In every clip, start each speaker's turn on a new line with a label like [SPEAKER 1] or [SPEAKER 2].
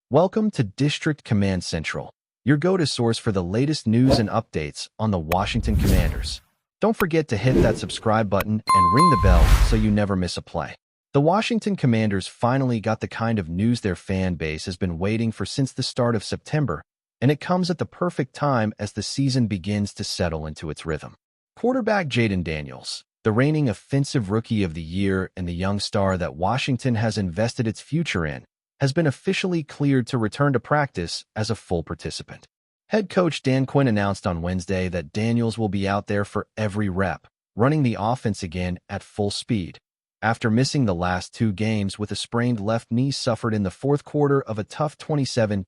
[SPEAKER 1] Welcome to District Command Central, your go-to source for the latest news and updates on the Washington Commanders. Don't forget to hit that subscribe button and ring the bell so you never miss a play. The Washington Commanders finally got the kind of news their fan base has been waiting for since the start of September, and it comes at the perfect time as the season begins to settle into its rhythm. Quarterback Jayden Daniels, the reigning offensive rookie of the year and the young star that Washington has invested its future in, has been officially cleared to return to practice as a full participant. Head coach Dan Quinn announced on Wednesday that Daniels will be out there for every rep, running the offense again at full speed. After missing the last two games with a sprained left knee suffered in the fourth quarter of a tough 27-18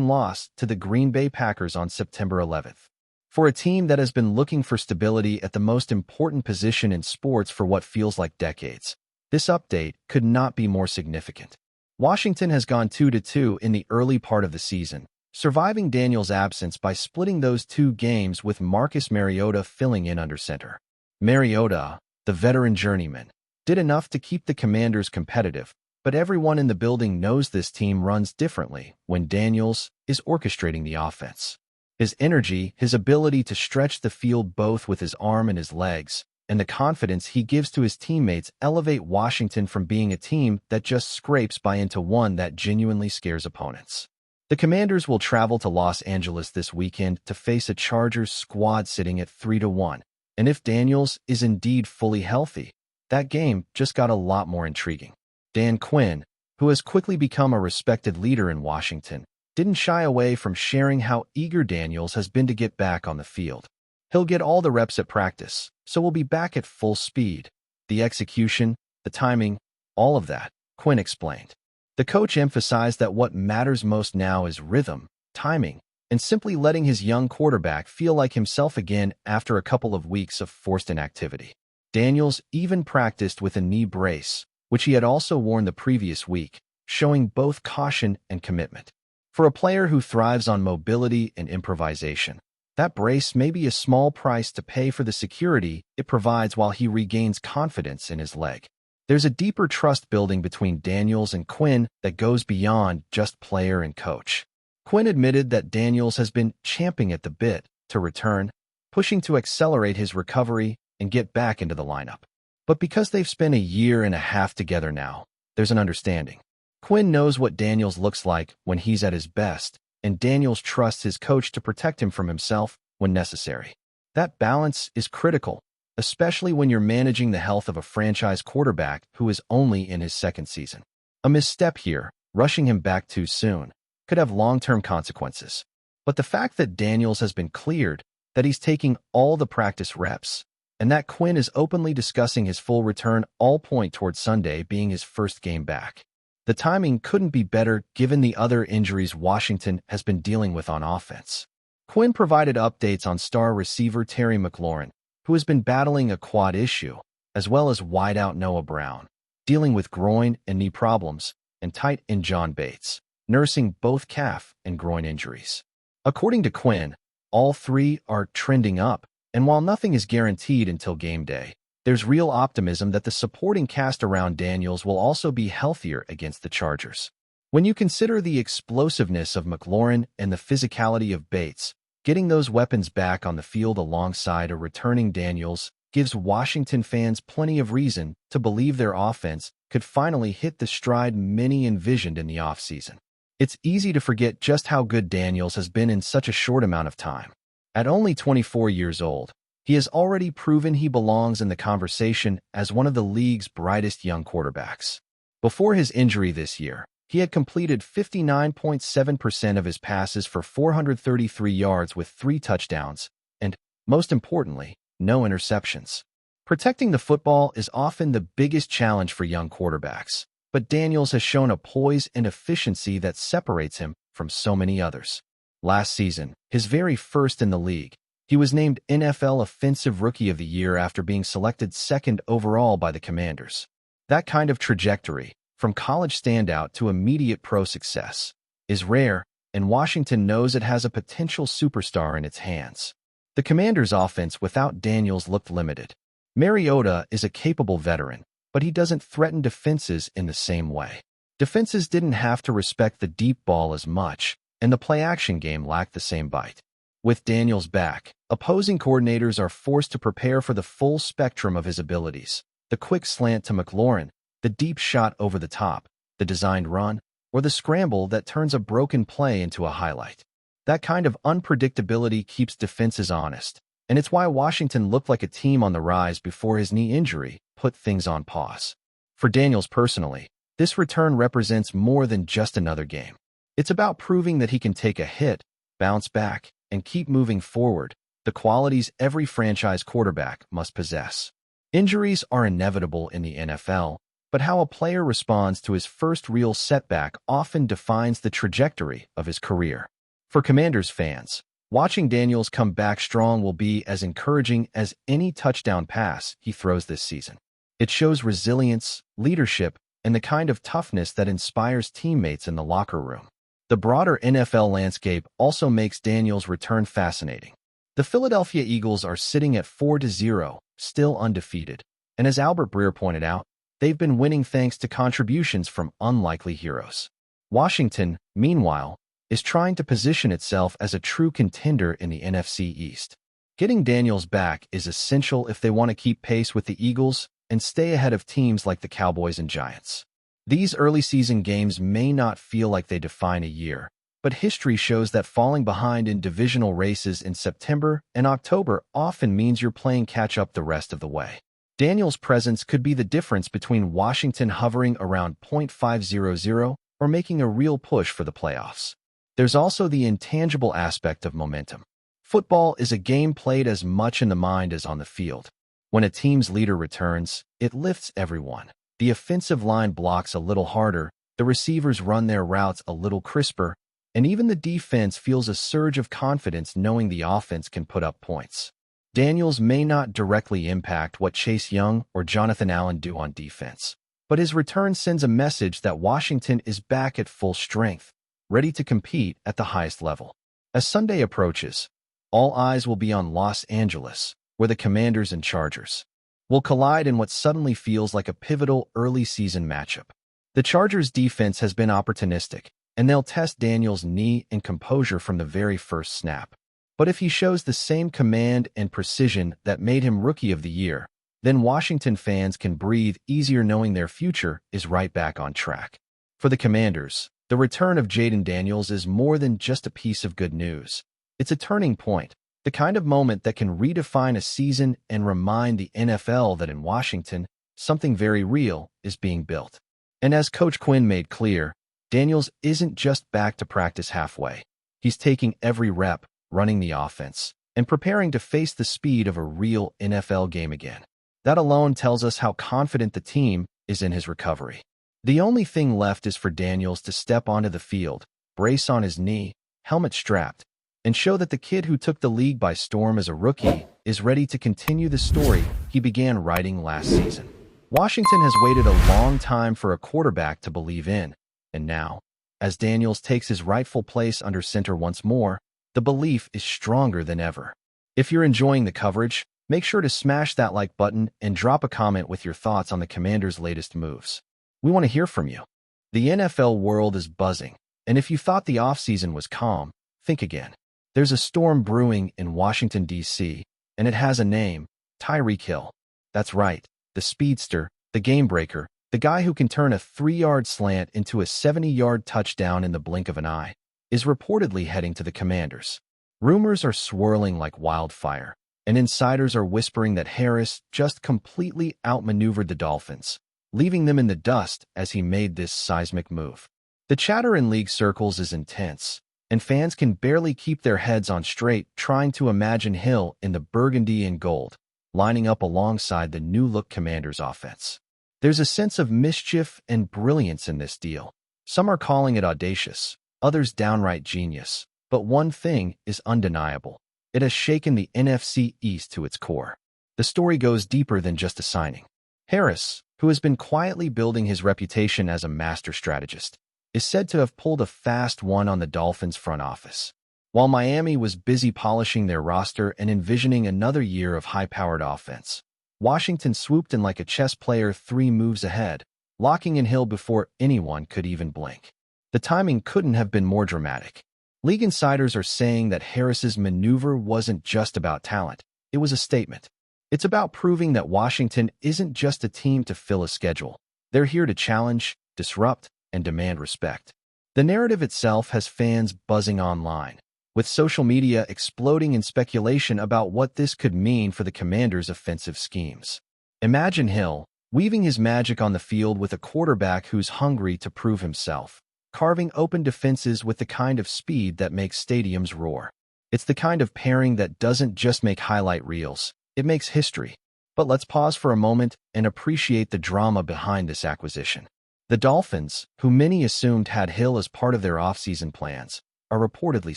[SPEAKER 1] loss to the Green Bay Packers on September 11th. For a team that has been looking for stability at the most important position in sports for what feels like decades, this update could not be more significant. Washington has gone 2-2 in the early part of the season, surviving Daniels' absence by splitting those two games with Marcus Mariota filling in under center. Mariota, the veteran journeyman, did enough to keep the Commanders competitive, but everyone in the building knows this team runs differently when Daniels is orchestrating the offense. His energy, his ability to stretch the field both with his arm and his legs, and the confidence he gives to his teammates elevate Washington from being a team that just scrapes by into one that genuinely scares opponents. The Commanders will travel to Los Angeles this weekend to face a Chargers squad sitting at 3-1, and if Daniels is indeed fully healthy, that game just got a lot more intriguing. Dan Quinn, who has quickly become a respected leader in Washington, didn't shy away from sharing how eager Daniels has been to get back on the field. He'll get all the reps at practice, so we'll be back at full speed. The execution, the timing, all of that, Quinn explained. The coach emphasized that what matters most now is rhythm, timing, and simply letting his young quarterback feel like himself again after a couple of weeks of forced inactivity. Daniels even practiced with a knee brace, which he had also worn the previous week, showing both caution and commitment. For a player who thrives on mobility and improvisation, that brace may be a small price to pay for the security it provides while he regains confidence in his leg. There's a deeper trust building between Daniels and Quinn that goes beyond just player and coach. Quinn admitted that Daniels has been champing at the bit to return, pushing to accelerate his recovery and get back into the lineup. But because they've spent a year and a half together now, there's an understanding. Quinn knows what Daniels looks like when he's at his best, and Daniels trusts his coach to protect him from himself when necessary. That balance is critical, especially when you're managing the health of a franchise quarterback who is only in his second season. A misstep here, rushing him back too soon, could have long-term consequences. But the fact that Daniels has been cleared, that he's taking all the practice reps, and that Quinn is openly discussing his full return all point towards Sunday being his first game back. The timing couldn't be better given the other injuries Washington has been dealing with on offense. Quinn provided updates on star receiver Terry McLaurin, who has been battling a quad issue, as well as wideout Noah Brown, dealing with groin and knee problems, and tight end John Bates, nursing both calf and groin injuries. According to Quinn, all three are trending up, and while nothing is guaranteed until game day, there's real optimism that the supporting cast around Daniels will also be healthier against the Chargers. When you consider the explosiveness of McLaurin and the physicality of Bates, getting those weapons back on the field alongside a returning Daniels gives Washington fans plenty of reason to believe their offense could finally hit the stride many envisioned in the offseason. It's easy to forget just how good Daniels has been in such a short amount of time. At only 24 years old, he has already proven he belongs in the conversation as one of the league's brightest young quarterbacks. Before his injury this year, he had completed 59.7% of his passes for 433 yards with 3 touchdowns and, most importantly, no interceptions. Protecting the football is often the biggest challenge for young quarterbacks, but Daniels has shown a poise and efficiency that separates him from so many others. Last season, his very first in the league, he was named NFL Offensive Rookie of the Year after being selected second overall by the Commanders. That kind of trajectory, from college standout to immediate pro success, is rare, and Washington knows it has a potential superstar in its hands. The Commanders' offense without Daniels looked limited. Mariota is a capable veteran, but he doesn't threaten defenses in the same way. Defenses didn't have to respect the deep ball as much, and the play-action game lacked the same bite. With Daniels back, opposing coordinators are forced to prepare for the full spectrum of his abilities. The quick slant to McLaurin, the deep shot over the top, the designed run, or the scramble that turns a broken play into a highlight. That kind of unpredictability keeps defenses honest, and it's why Washington looked like a team on the rise before his knee injury put things on pause. For Daniels personally, this return represents more than just another game. It's about proving that he can take a hit, bounce back, and keep moving forward, the qualities every franchise quarterback must possess. Injuries are inevitable in the NFL, but how a player responds to his first real setback often defines the trajectory of his career. For Commanders fans, watching Daniels come back strong will be as encouraging as any touchdown pass he throws this season. It shows resilience, leadership, and the kind of toughness that inspires teammates in the locker room. The broader NFL landscape also makes Daniels' return fascinating. The Philadelphia Eagles are sitting at 4-0, still undefeated, and as Albert Breer pointed out, they've been winning thanks to contributions from unlikely heroes. Washington, meanwhile, is trying to position itself as a true contender in the NFC East. Getting Daniels back is essential if they want to keep pace with the Eagles and stay ahead of teams like the Cowboys and Giants. These early season games may not feel like they define a year, but history shows that falling behind in divisional races in September and October often means you're playing catch-up the rest of the way. Daniels' presence could be the difference between Washington hovering around .500 or making a real push for the playoffs. There's also the intangible aspect of momentum. Football is a game played as much in the mind as on the field. When a team's leader returns, it lifts everyone. The offensive line blocks a little harder, the receivers run their routes a little crisper, and even the defense feels a surge of confidence knowing the offense can put up points. Daniels may not directly impact what Chase Young or Jonathan Allen do on defense, but his return sends a message that Washington is back at full strength, ready to compete at the highest level. As Sunday approaches, all eyes will be on Los Angeles, where the Commanders and Chargers will collide in what suddenly feels like a pivotal early season matchup. The Chargers' defense has been opportunistic, and they'll test Daniels' knee and composure from the very first snap. But if he shows the same command and precision that made him Rookie of the Year, then Washington fans can breathe easier knowing their future is right back on track. For the Commanders, the return of Jayden Daniels is more than just a piece of good news. It's a turning point, the kind of moment that can redefine a season and remind the NFL that in Washington, something very real is being built. And as Coach Quinn made clear, Daniels isn't just back to practice halfway. He's taking every rep, running the offense, and preparing to face the speed of a real NFL game again. That alone tells us how confident the team is in his recovery. The only thing left is for Daniels to step onto the field, brace on his knee, helmet strapped, and show that the kid who took the league by storm as a rookie is ready to continue the story he began writing last season. Washington has waited a long time for a quarterback to believe in, and now, as Daniels takes his rightful place under center once more, the belief is stronger than ever. If you're enjoying the coverage, make sure to smash that like button and drop a comment with your thoughts on the Commanders' latest moves. We want to hear from you. The NFL world is buzzing, and if you thought the offseason was calm, think again. There's a storm brewing in Washington, D.C., and it has a name, Tyreek Hill. That's right, the speedster, the game-breaker, the guy who can turn a 3-yard slant into a 70-yard touchdown in the blink of an eye, is reportedly heading to the Commanders. Rumors are swirling like wildfire, and insiders are whispering that Harris just completely outmaneuvered the Dolphins, leaving them in the dust as he made this seismic move. The chatter in league circles is intense, and fans can barely keep their heads on straight trying to imagine Hill in the burgundy and gold, lining up alongside the new-look Commanders offense. There's a sense of mischief and brilliance in this deal. Some are calling it audacious, others downright genius, but one thing is undeniable. It has shaken the NFC East to its core. The story goes deeper than just a signing. Harris, who has been quietly building his reputation as a master strategist, is said to have pulled a fast one on the Dolphins' front office. While Miami was busy polishing their roster and envisioning another year of high-powered offense, Washington swooped in like a chess player 3 moves ahead, locking in Hill before anyone could even blink. The timing couldn't have been more dramatic. League insiders are saying that Harris's maneuver wasn't just about talent, it was a statement. It's about proving that Washington isn't just a team to fill a schedule. They're here to challenge, disrupt, and demand respect. The narrative itself has fans buzzing online, with social media exploding in speculation about what this could mean for the Commanders' offensive schemes. Imagine Hill weaving his magic on the field with a quarterback who's hungry to prove himself, carving open defenses with the kind of speed that makes stadiums roar. It's the kind of pairing that doesn't just make highlight reels, it makes history. But let's pause for a moment and appreciate the drama behind this acquisition. The Dolphins, who many assumed had Hill as part of their offseason plans, are reportedly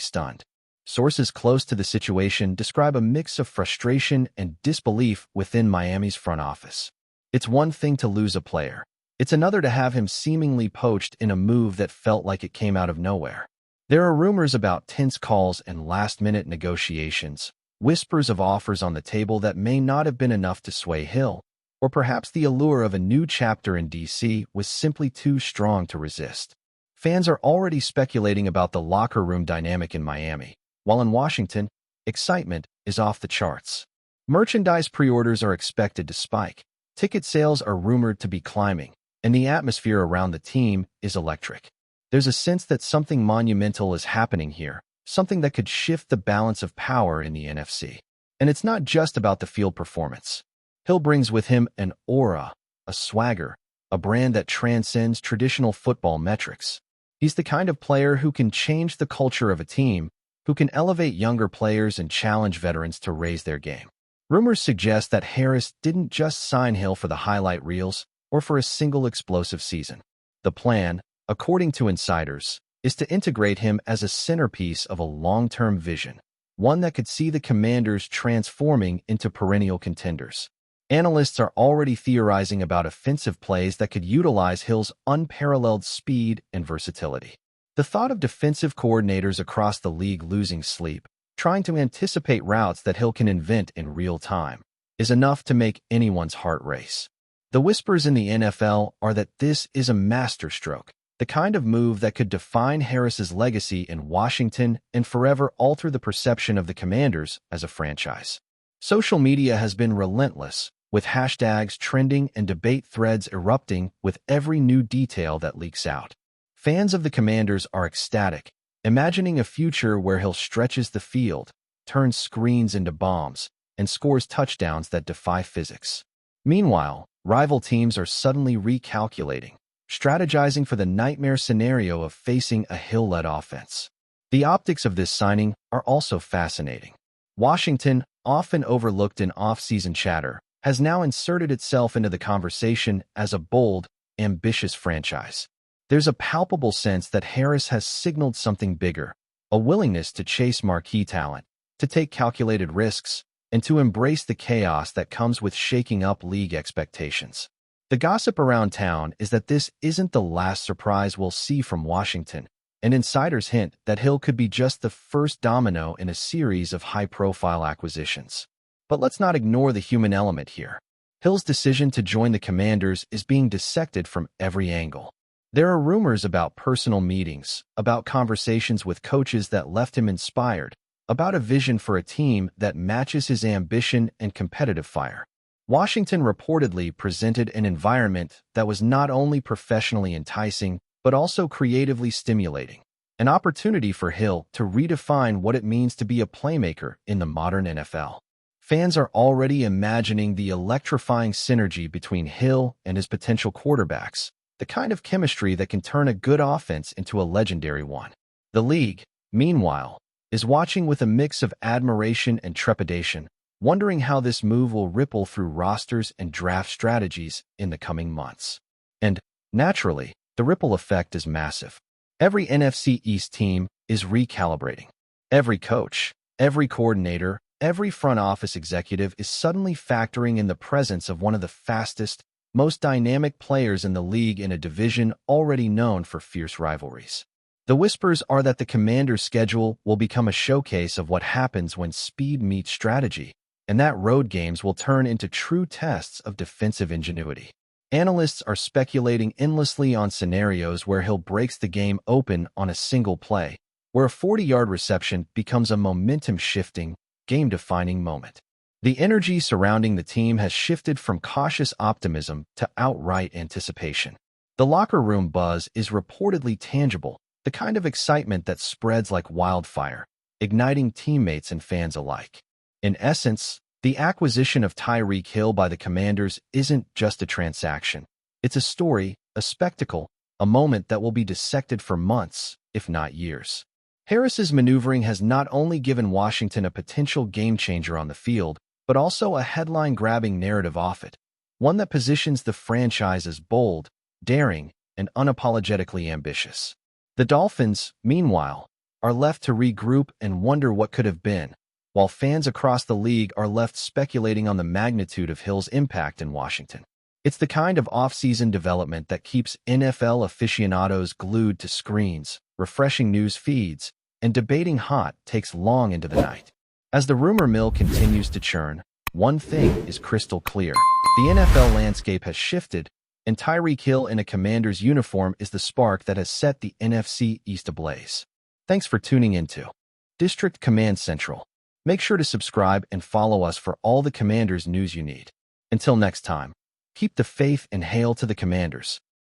[SPEAKER 1] stunned. Sources close to the situation describe a mix of frustration and disbelief within Miami's front office. It's one thing to lose a player. It's another to have him seemingly poached in a move that felt like it came out of nowhere. There are rumors about tense calls and last-minute negotiations, whispers of offers on the table that may not have been enough to sway Hill, or perhaps the allure of a new chapter in DC was simply too strong to resist. Fans are already speculating about the locker room dynamic in Miami, while in Washington, excitement is off the charts. Merchandise pre-orders are expected to spike, ticket sales are rumored to be climbing, and the atmosphere around the team is electric. There's a sense that something monumental is happening here, something that could shift the balance of power in the NFC. And it's not just about the field performance. Hill brings with him an aura, a swagger, a brand that transcends traditional football metrics. He's the kind of player who can change the culture of a team, who can elevate younger players and challenge veterans to raise their game. Rumors suggest that Harris didn't just sign Hill for the highlight reels or for a single explosive season. The plan, according to insiders, is to integrate him as a centerpiece of a long-term vision, one that could see the Commanders transforming into perennial contenders. Analysts are already theorizing about offensive plays that could utilize Hill's unparalleled speed and versatility. The thought of defensive coordinators across the league losing sleep, trying to anticipate routes that Hill can invent in real time, is enough to make anyone's heart race. The whispers in the NFL are that this is a masterstroke, the kind of move that could define Harris's legacy in Washington and forever alter the perception of the Commanders as a franchise. Social media has been relentless, with hashtags trending and debate threads erupting with every new detail that leaks out. Fans of the Commanders are ecstatic, imagining a future where Hill stretches the field, turns screens into bombs, and scores touchdowns that defy physics. Meanwhile, rival teams are suddenly recalculating, strategizing for the nightmare scenario of facing a Hill-led offense. The optics of this signing are also fascinating. Washington, often overlooked in off-season chatter, has now inserted itself into the conversation as a bold, ambitious franchise. There's a palpable sense that Harris has signaled something bigger, a willingness to chase marquee talent, to take calculated risks, and to embrace the chaos that comes with shaking up league expectations. The gossip around town is that this isn't the last surprise we'll see from Washington, and insiders hint that Hill could be just the first domino in a series of high-profile acquisitions. But let's not ignore the human element here. Hill's decision to join the Commanders is being dissected from every angle. There are rumors about personal meetings, about conversations with coaches that left him inspired, about a vision for a team that matches his ambition and competitive fire. Washington reportedly presented an environment that was not only professionally enticing, but also creatively stimulating, an opportunity for Hill to redefine what it means to be a playmaker in the modern NFL. Fans are already imagining the electrifying synergy between Hill and his potential quarterbacks, the kind of chemistry that can turn a good offense into a legendary one. The league, meanwhile, is watching with a mix of admiration and trepidation, wondering how this move will ripple through rosters and draft strategies in the coming months. And, naturally, the ripple effect is massive. Every NFC East team is recalibrating. Every coach, every coordinator, every front office executive is suddenly factoring in the presence of one of the fastest, most dynamic players in the league in a division already known for fierce rivalries. The whispers are that the Commanders' schedule will become a showcase of what happens when speed meets strategy, and that road games will turn into true tests of defensive ingenuity. Analysts are speculating endlessly on scenarios where Hill breaks the game open on a single play, where a 40-yard reception becomes a momentum-shifting, game-defining moment. The energy surrounding the team has shifted from cautious optimism to outright anticipation. The locker room buzz is reportedly tangible, the kind of excitement that spreads like wildfire, igniting teammates and fans alike. In essence, the acquisition of Tyreek Hill by the Commanders isn't just a transaction. It's a story, a spectacle, a moment that will be dissected for months, if not years. Harris's maneuvering has not only given Washington a potential game-changer on the field, but also a headline-grabbing narrative off it, one that positions the franchise as bold, daring, and unapologetically ambitious. The Dolphins, meanwhile, are left to regroup and wonder what could have been, while fans across the league are left speculating on the magnitude of Hill's impact in Washington. It's the kind of off-season development that keeps NFL aficionados glued to screens, refreshing news feeds, and debating hot takes long into the night. As the rumor mill continues to churn, one thing is crystal clear. The NFL landscape has shifted, and Tyreek Hill in a Commander's uniform is the spark that has set the NFC East ablaze. Thanks for tuning into District Command Central. Make sure to subscribe and follow us for all the Commanders news you need. Until next time, keep the faith and hail to the Commanders.